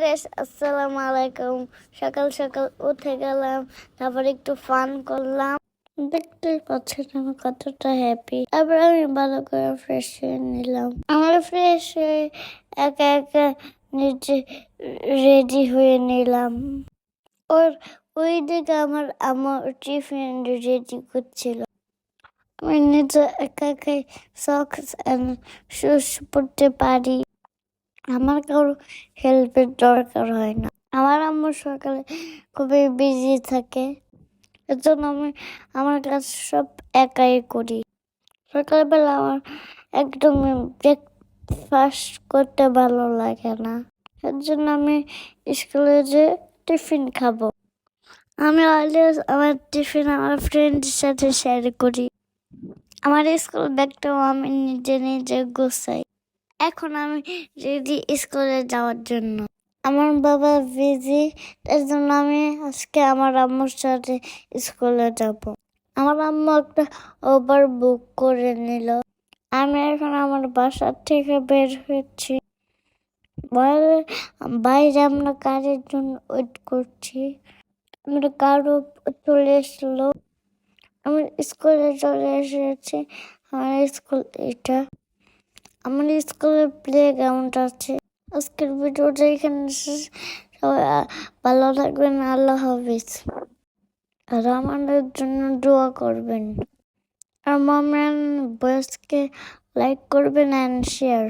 Guys, আসসালামু আলাইকুম। সকাল সকাল উঠে গেলাম, তারপর একটু ফান করলাম। দেখতেই পাচ্ছেন আমি কতটা হ্যাপি। তারপর আমি ভালো করে ফ্রেশ হয়ে নিলাম। আমার ফ্রেশ হয়ে একা একা নিজে রেডি হয়ে নিলাম। ওই দিকে আমার টিফিন রেডি করছিল। আমি নিজে একা একাই সক্স এন্ড শুজ পরতে পারি। আমার কারো হেল্পের দরকার হয় না। আমার আম্মু সকালে খুবই বিজি থাকে, এর জন্য আমি আমার কাজ সব একাই করি। সকালবেলা আমার একদমই ব্রেকফাস্ট করতে ভালো লাগে না, এর জন্য আমি স্কুলে যে টিফিন খাবো। আমি অলওয়েজ আমার টিফিন আমার ফ্রেন্ডের সাথে শেয়ার করি। আমার স্কুল ব্যাগটাও আমি নিজে নিজে গোছাই। এখন আমি রেডি স্কুলে যাওয়ার জন্য। আমার বাবা বিজি, তার জন্য আমি আজকে আমার আম্মুর সাথে স্কুলে যাব। আমার আম্মু একটা ওভার বুক করে নিল। আমি এখন আমার বাসা থেকে বের হচ্ছি। বাইরে আমরা কারের জন্য ওয়েট করছি। আমরা কারও চলে এসলো। আমার স্কুলে চলে এসেছি। আমার স্কুল এটা। আমার স্কুলে প্লে গ্রাউন্ড আছে। আজকের ভিডিওটা এখানে সবাই ভালো থাকবেন। আল্লাহ হাফিজ। আর আমাদের জন্য দোয়া করবেন। আর মম এন্ড বয়েসকে লাইক করবেন অ্যান্ড শেয়ার।